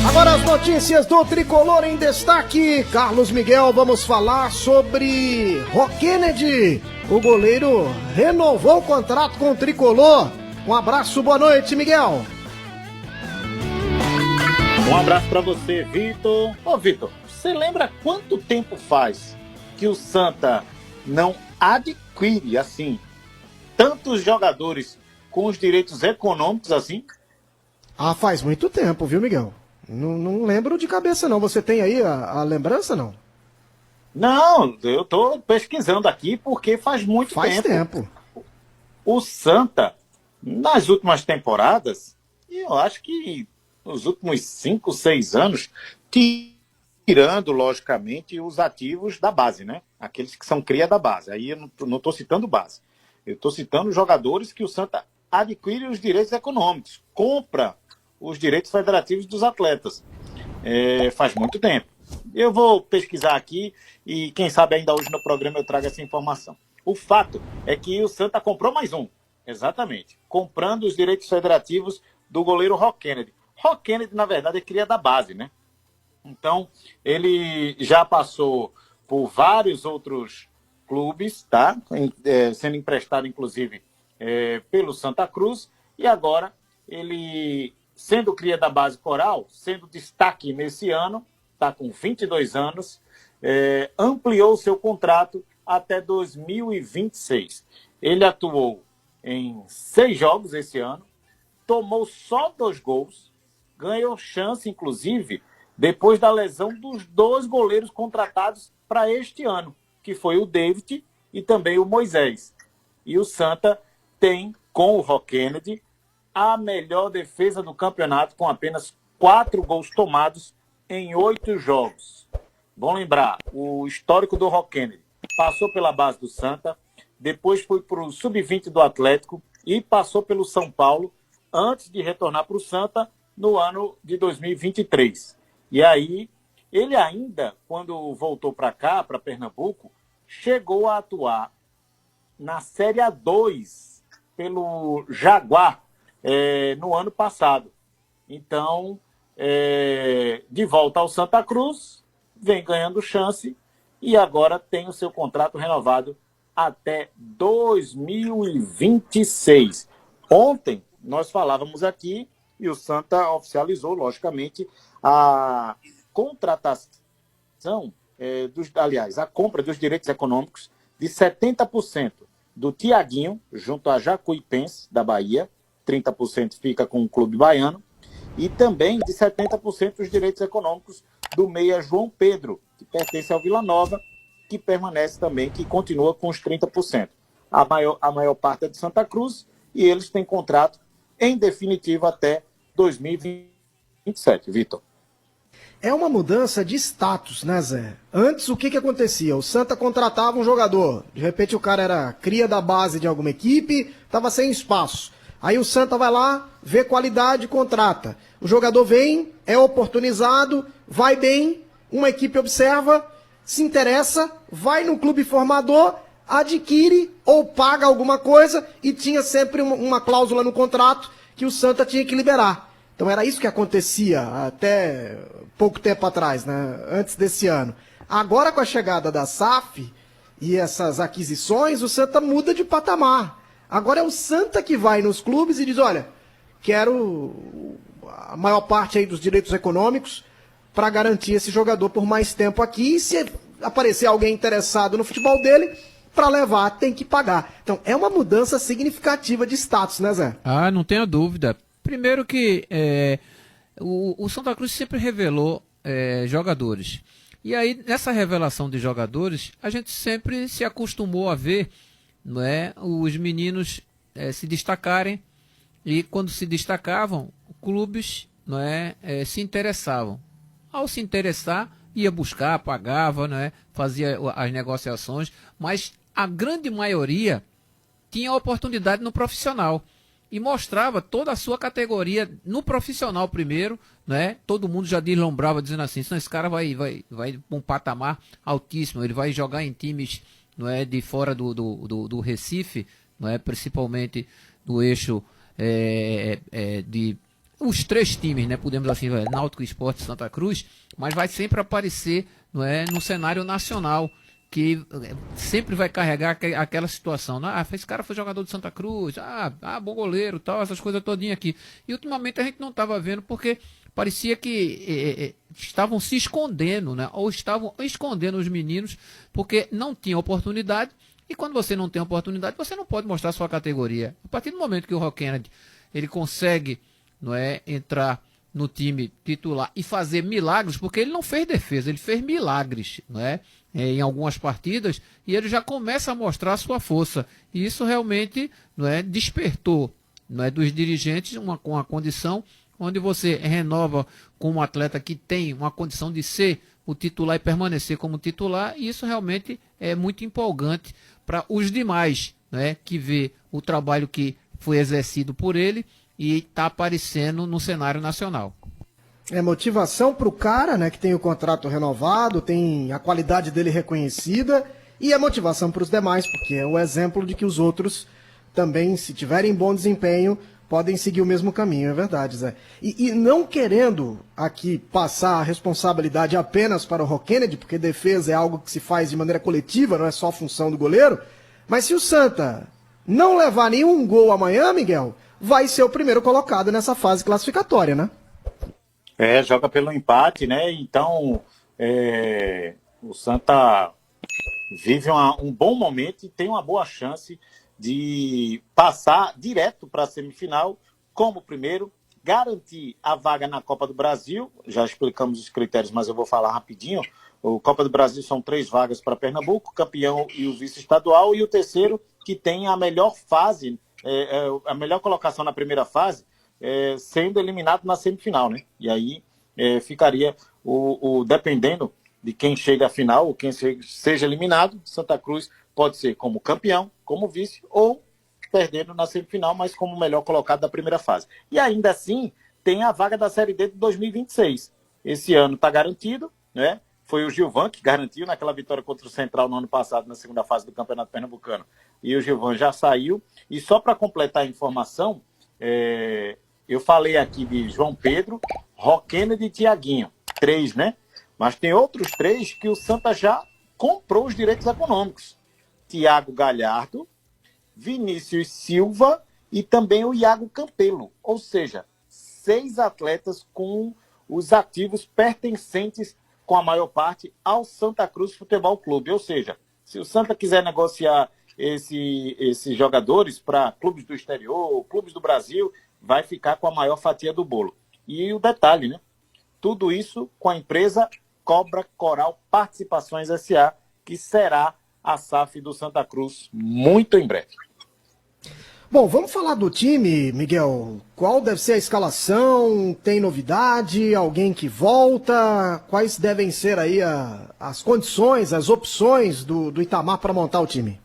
Agora as notícias do Tricolor em destaque. Carlos Miguel, vamos falar sobre Rock Kennedy. O goleiro renovou o contrato com o Tricolor. Um abraço, boa noite, Miguel. Um abraço pra você, Vitor. Ô, Vitor, você lembra quanto tempo faz que o Santa não adquire, assim, tantos jogadores com os direitos econômicos assim? Ah, faz muito tempo, viu, Miguel? Não lembro de cabeça, não. Você tem aí a lembrança, não? Não, eu tô pesquisando aqui porque faz muito tempo. Faz tempo. O Santa, nas últimas temporadas, e eu acho que nos últimos 5, 6 anos, tirando, logicamente, os ativos da base, né? Aqueles que são cria da base. Aí eu não estou citando base. Eu estou citando jogadores que o Santa adquire os direitos econômicos, compra os direitos federativos dos atletas. Faz muito tempo. Eu vou pesquisar aqui e quem sabe ainda hoje no programa eu trago essa informação. O fato é que o Santa comprou mais um, exatamente, comprando os direitos federativos do goleiro Rock Kennedy. Rock Kennedy, na verdade, é cria da base, né? Então, ele já passou por vários outros clubes, tá? Sendo emprestado, inclusive, pelo Santa Cruz, e agora ele, sendo cria da base coral, sendo destaque nesse ano, está com 22 anos, ampliou seu contrato até 2026. Ele atuou em 6 jogos esse ano, tomou só 2 gols, ganhou chance, inclusive, depois da lesão dos 2 goleiros contratados para este ano, que foi o David e também o Moisés. E o Santa tem, com o Rock Kennedy, a melhor defesa do campeonato, com apenas 4 gols tomados em 8 jogos. Bom lembrar, o histórico do Rock Kennedy passou pela base do Santa, depois foi para o Sub-20 do Atlético e passou pelo São Paulo, antes de retornar para o Santa no ano de 2023. E aí, ele ainda, quando voltou para cá, para Pernambuco, chegou a atuar na Série A2 pelo Jaguar no ano passado. Então, de volta ao Santa Cruz, vem ganhando chance e agora tem o seu contrato renovado até 2026. Ontem, nós falávamos aqui e o Santa oficializou, logicamente, a contratação, a compra dos direitos econômicos de 70% do Thiaguinho, junto a Jacuipense, da Bahia, 30% fica com o clube baiano, e também de 70% dos direitos econômicos do meia João Pedro, que pertence ao Vila Nova, que permanece também, que continua com os 30%. A maior parte é de Santa Cruz, e eles têm contrato em definitivo até 2027, Vitor. É uma mudança de status, né, Zé? Antes, o que acontecia? O Santa contratava um jogador. De repente, o cara era cria da base de alguma equipe, estava sem espaço. Aí o Santa vai lá, vê qualidade, contrata. O jogador vem, é oportunizado, vai bem, uma equipe observa, se interessa, vai no clube formador, adquire ou paga alguma coisa e tinha sempre uma cláusula no contrato que o Santa tinha que liberar. Então era isso que acontecia até pouco tempo atrás, né? Antes desse ano. Agora, com a chegada da SAF e essas aquisições, o Santa muda de patamar. Agora é o Santa que vai nos clubes e diz, olha, quero a maior parte aí dos direitos econômicos para garantir esse jogador por mais tempo aqui. E se aparecer alguém interessado no futebol dele, para levar tem que pagar. Então é uma mudança significativa de status, né, Zé? Ah, não tenho dúvida. Primeiro que o Santa Cruz sempre revelou jogadores. E aí, nessa revelação de jogadores, a gente sempre se acostumou a ver, não é, os meninos se destacarem, e quando se destacavam, clubes, não é, se interessavam. Ao se interessar, ia buscar, pagava, não é, fazia as negociações, mas a grande maioria tinha oportunidade no profissional e mostrava toda a sua categoria no profissional primeiro, né? Todo mundo já deslumbrava dizendo assim, esse cara vai para um patamar altíssimo, ele vai jogar em times, não é, de fora do Recife, não é, principalmente do eixo os três times, né, podemos assim, Náutico, Sport e Santa Cruz, mas vai sempre aparecer, não é, no cenário nacional, que sempre vai carregar aquela situação, né? Esse cara foi jogador de Santa Cruz, bom goleiro, tal, essas coisas todinhas aqui. E ultimamente a gente não estava vendo porque parecia que estavam se escondendo, né? Ou estavam escondendo os meninos porque não tinham oportunidade. E quando você não tem oportunidade, você não pode mostrar sua categoria. A partir do momento que o Rock Kennedy ele consegue, não é, entrar no time titular e fazer milagres, porque ele não fez defesa, ele fez milagres, não é? Em algumas partidas, e ele já começa a mostrar a sua força. E isso realmente, não é, despertou, não é, dos dirigentes com a condição onde você renova com um atleta que tem uma condição de ser o titular e permanecer como titular, e isso realmente é muito empolgante para os demais, né, que vê o trabalho que foi exercido por ele e está aparecendo no cenário nacional. É motivação para o cara, né, que tem o contrato renovado, tem a qualidade dele reconhecida, e é motivação para os demais, porque é o exemplo de que os outros também, se tiverem bom desempenho, podem seguir o mesmo caminho, é verdade, Zé. E não querendo aqui passar a responsabilidade apenas para o Rock Kennedy, porque defesa é algo que se faz de maneira coletiva, não é só função do goleiro, mas se o Santa não levar nenhum gol amanhã, Miguel, vai ser o primeiro colocado nessa fase classificatória, né? Joga pelo empate, né? Então, o Santa vive um bom momento e tem uma boa chance de passar direto para a semifinal como primeiro, garantir a vaga na Copa do Brasil. Já explicamos os critérios, mas eu vou falar rapidinho. O Copa do Brasil são 3 vagas para Pernambuco, campeão e o vice-estadual, e o terceiro que tem a melhor fase, a melhor colocação na primeira fase, sendo eliminado na semifinal, né? E aí ficaria dependendo de quem chega à final, ou quem seja eliminado, Santa Cruz pode ser como campeão, como vice, ou perdendo na semifinal, mas como melhor colocado da primeira fase. E ainda assim, tem a vaga da Série D de 2026. Esse ano está garantido, né? Foi o Gilvan que garantiu naquela vitória contra o Central no ano passado, na segunda fase do Campeonato Pernambucano. E o Gilvan já saiu. E só para completar a informação, eu falei aqui de João Pedro, Rock Kennedy e Tiaguinho. 3, né? Mas tem outros 3 que o Santa já comprou os direitos econômicos. Thiago Galhardo, Vinícius Silva e também o Iago Campelo. Ou seja, 6 atletas com os ativos pertencentes, com a maior parte, ao Santa Cruz Futebol Clube. Ou seja, se o Santa quiser negociar esses jogadores para clubes do exterior, clubes do Brasil, vai ficar com a maior fatia do bolo. E o detalhe, né? Tudo isso com a empresa Cobra Coral Participações S.A., que será a SAF do Santa Cruz muito em breve. Bom, vamos falar do time, Miguel. Qual deve ser a escalação? Tem novidade? Alguém que volta? Quais devem ser aí as condições, as opções do Itamar para montar o time?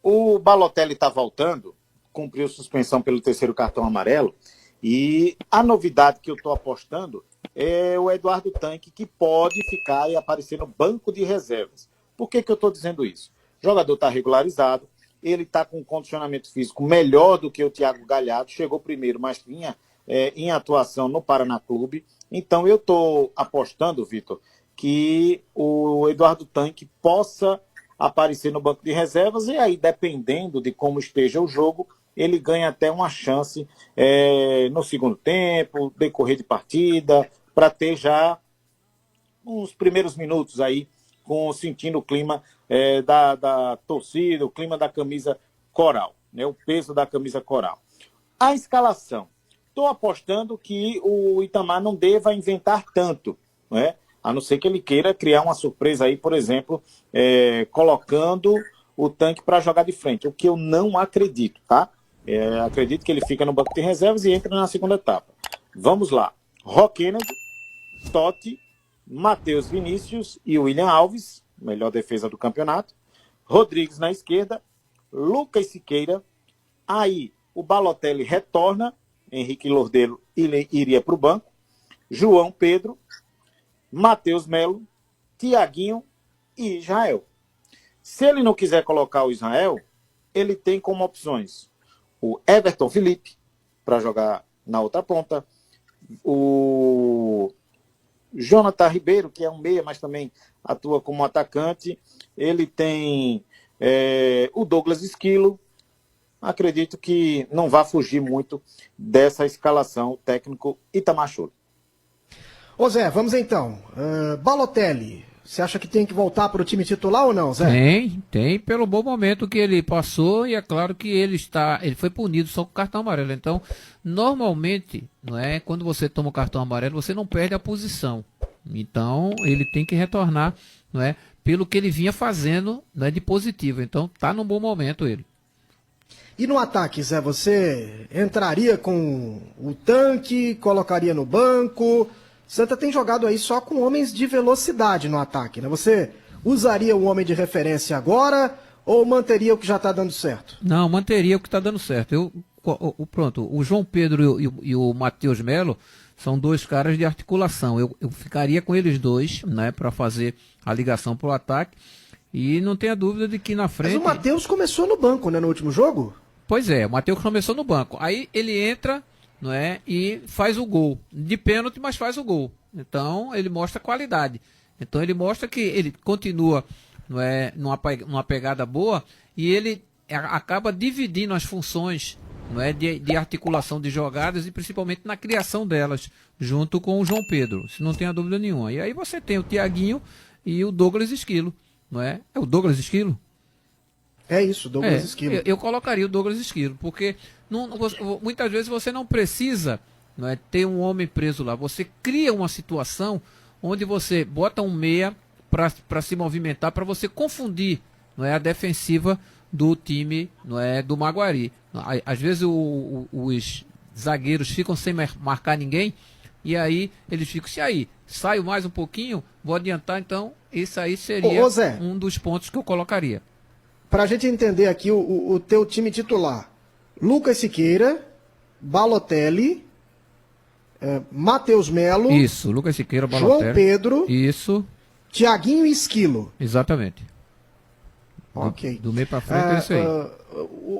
O Balotelli está voltando, cumpriu suspensão pelo 3º cartão amarelo, e a novidade que eu estou apostando é o Eduardo Tanque, que pode ficar e aparecer no banco de reservas. Por que eu estou dizendo isso? O jogador está regularizado, ele está com um condicionamento físico melhor do que o Thiago Galhardo, chegou primeiro, mas vinha em atuação no Paraná Clube. Então eu estou apostando, Vitor, que o Eduardo Tanque possa aparecer no banco de reservas, e aí, dependendo de como esteja o jogo, ele ganha até uma chance no segundo tempo, decorrer de partida, para ter já uns primeiros minutos aí, sentindo o clima da torcida, o clima da camisa coral, né, o peso da camisa coral. A escalação. Estou apostando que o Itamar não deva inventar tanto, né? A não ser que ele queira criar uma surpresa aí, por exemplo, colocando o Tanque para jogar de frente, o que eu não acredito, tá? Acredito que ele fica no banco de reservas e entra na segunda etapa. Vamos lá. Rock Kennedy, Totti, Matheus Vinícius e William Alves, melhor defesa do campeonato. Rodrigues na esquerda, Lucas Siqueira. Aí o Balotelli retorna, Henrique Lordelo iria para o banco. João Pedro, Matheus Melo, Tiaguinho e Israel. Se ele não quiser colocar o Israel, ele tem como opções o Everton Felipe, para jogar na outra ponta. O Jonathan Ribeiro, que é um meia, mas também atua como atacante. Ele tem o Douglas Esquilo. Acredito que não vai fugir muito dessa escalação o técnico Itamar Churi. Ô Zé, vamos então. Balotelli, você acha que tem que voltar para o time titular ou não, Zé? Tem pelo bom momento que ele passou, e é claro que ele foi punido só com cartão amarelo. Então, normalmente, não é, quando você toma o cartão amarelo, você não perde a posição. Então, ele tem que retornar, não é, pelo que ele vinha fazendo, né, de positivo. Então, tá num bom momento ele. E no ataque, Zé, você entraria com o Tanque, colocaria no banco? Santa tem jogado aí só com homens de velocidade no ataque, né? Você usaria o homem de referência agora ou manteria o que já está dando certo? Não, manteria o que está dando certo. Pronto, o João Pedro e o Matheus Melo são dois caras de articulação. Eu ficaria com eles dois, né, para fazer a ligação para o ataque. E não tenha dúvida de que na frente... Mas o Matheus começou no banco, né, no último jogo? Pois é, o Matheus começou no banco. Aí ele entra, não é, e faz o gol. De pênalti, mas faz o gol. Então, ele mostra qualidade. Então, ele mostra que ele continua, não é, numa pegada boa, e ele acaba dividindo as funções, não é, de articulação de jogadas e principalmente na criação delas, junto com o João Pedro. Se não tenha dúvida nenhuma. E aí você tem o Thiaguinho e o Douglas Esquilo. Não é? É o Douglas Esquilo? É isso, Douglas Esquilo. Eu colocaria o Douglas Esquilo, porque muitas vezes você não precisa, não é, ter um homem preso lá. Você cria uma situação onde você bota um meia para se movimentar, para você confundir, não é, a defensiva do time, não é, do Maguari. Às vezes os zagueiros ficam sem marcar ninguém, e aí eles ficam, se aí, saio mais um pouquinho, vou adiantar, então isso aí seria Zé, um dos pontos que eu colocaria. Para a gente entender aqui o teu time titular: Lucas Siqueira, Balotelli, Matheus Melo. Isso, Lucas Siqueira, Balotelli. João Pedro. Isso. Thiaguinho e Esquilo. Exatamente. Ok. Do meio para frente é isso aí.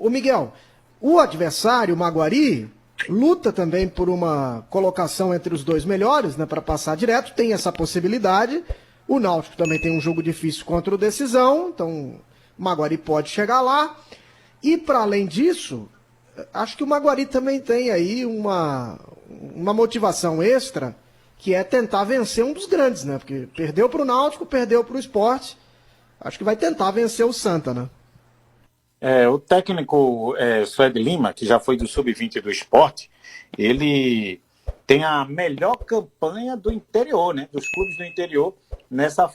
O Miguel, o adversário, o Maguari, luta também por uma colocação entre os dois melhores, né, para passar direto, tem essa possibilidade. O Náutico também tem um jogo difícil contra o Decisão, então o Maguari pode chegar lá. E para além disso, acho que o Maguari também tem aí uma motivação extra, que é tentar vencer um dos grandes, né? Porque perdeu para o Náutico, perdeu para o Sport. Acho que vai tentar vencer o Santa, né? O técnico Suede Lima, que já foi do Sub-20 do Sport, ele tem a melhor campanha do interior, né? Dos clubes do interior, nessa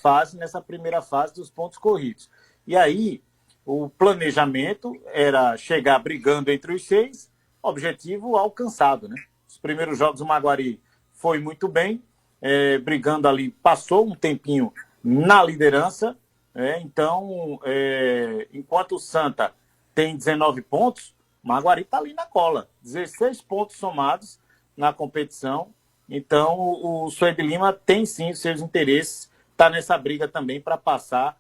primeira fase dos pontos corridos. E aí, o planejamento era chegar brigando entre os 6, objetivo alcançado, né? Os primeiros jogos o Maguari foi muito bem, brigando ali, passou um tempinho na liderança, então, enquanto o Santa tem 19 pontos, o Maguari está ali na cola, 16 pontos somados na competição. Então, o Suede Lima tem sim os seus interesses, está nessa briga também para passar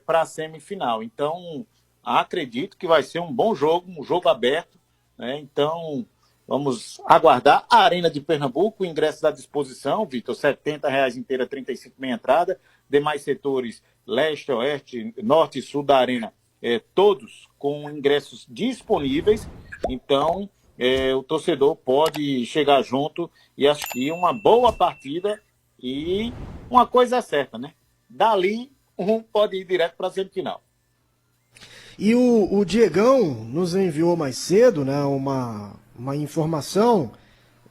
para a semifinal. Então, acredito que vai ser um bom jogo, um jogo aberto, né? Então, vamos aguardar. A Arena de Pernambuco, ingressos à disposição, Vitor, R$ 70 inteira, 35 meia entrada. Demais setores, leste, oeste, norte e sul da Arena, todos com ingressos disponíveis. Então, o torcedor pode chegar junto e assistir uma boa partida. E uma coisa é certa, né? Dali, um pode ir direto para a semifinal. E o Diegão nos enviou mais cedo, né, uma informação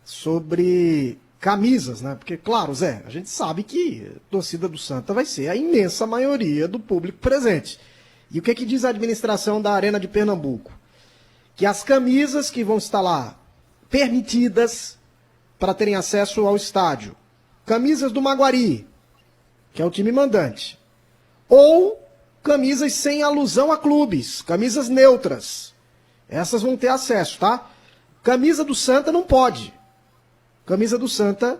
sobre camisas, né? Porque, claro, Zé, a gente sabe que a torcida do Santa vai ser a imensa maioria do público presente. E o que diz a administração da Arena de Pernambuco? Que as camisas que vão estar lá permitidas para terem acesso ao estádio, camisas do Maguari, que é o time mandante, ou camisas sem alusão a clubes, camisas neutras, essas vão ter acesso, tá? Camisa do Santa não pode. Camisa do Santa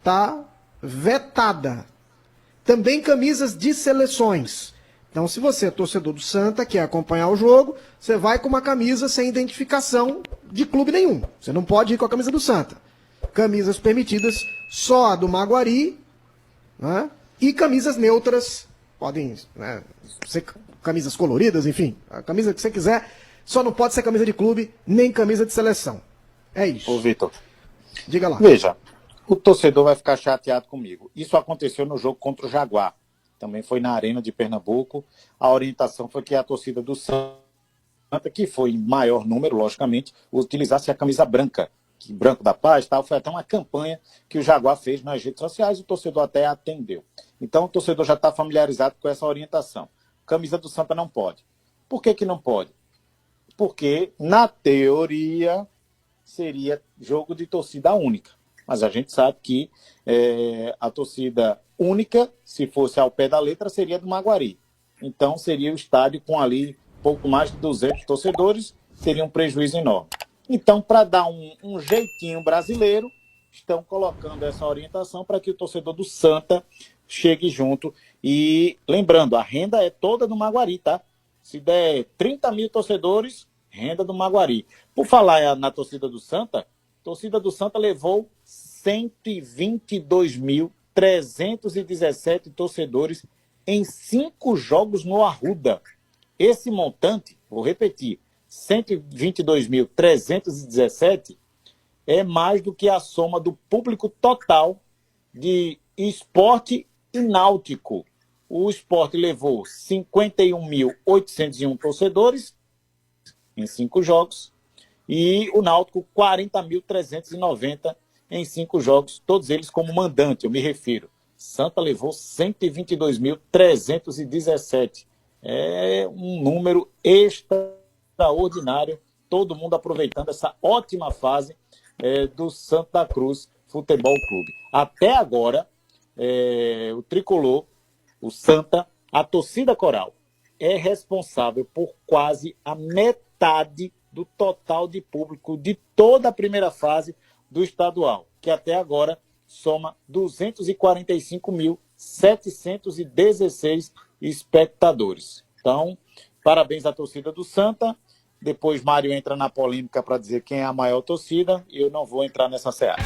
tá vetada. Também camisas de seleções. Então, se você é torcedor do Santa, quer acompanhar o jogo, você vai com uma camisa sem identificação de clube nenhum. Você não pode ir com a camisa do Santa. Camisas permitidas só a do Maguari, né? E camisas neutras, podem, né, ser camisas coloridas, enfim, a camisa que você quiser, só não pode ser camisa de clube, nem camisa de seleção. É isso. Ô, Vitor, Diga lá. veja, o torcedor vai ficar chateado comigo. Isso aconteceu no jogo contra o Jaguar. Também foi na Arena de Pernambuco. A orientação foi que a torcida do Santa, que foi em maior número, logicamente, utilizasse a camisa branca. Que Branco da Paz, tal, foi até uma campanha que o Jaguar fez nas redes sociais, o torcedor até atendeu. Então o torcedor já está familiarizado com essa orientação. Camisa do Santa não pode. Por que que não pode? Porque, na teoria, seria jogo de torcida única. Mas a gente sabe que a torcida única, se fosse ao pé da letra, seria do Maguari. Então seria o estádio com ali pouco mais de 200 torcedores, seria um prejuízo enorme. Então, para dar um jeitinho brasileiro, estão colocando essa orientação para que o torcedor do Santa chegue junto. E lembrando, a renda é toda do Maguari, tá? Se der 30 mil torcedores, renda do Maguari. Por falar na torcida do Santa, a torcida do Santa levou 122.317 torcedores em 5 jogos no Arruda. Esse montante, vou repetir, 122.317 é mais do que a soma do público total de esporte e náutico. O esporte levou 51.801 torcedores em 5 jogos e o náutico 40.390 em 5 jogos, todos eles como mandante, eu me refiro. Santa levou 122.317. É um número extraordinário, todo mundo aproveitando essa ótima fase do Santa Cruz Futebol Clube. Até agora, o tricolor, o Santa, a torcida coral, é responsável por quase a metade do total de público de toda a primeira fase do estadual, que até agora soma 245.716 espectadores. Então, parabéns à torcida do Santa. Depois Mário entra na polêmica para dizer quem é a maior torcida e eu não vou entrar nessa seara.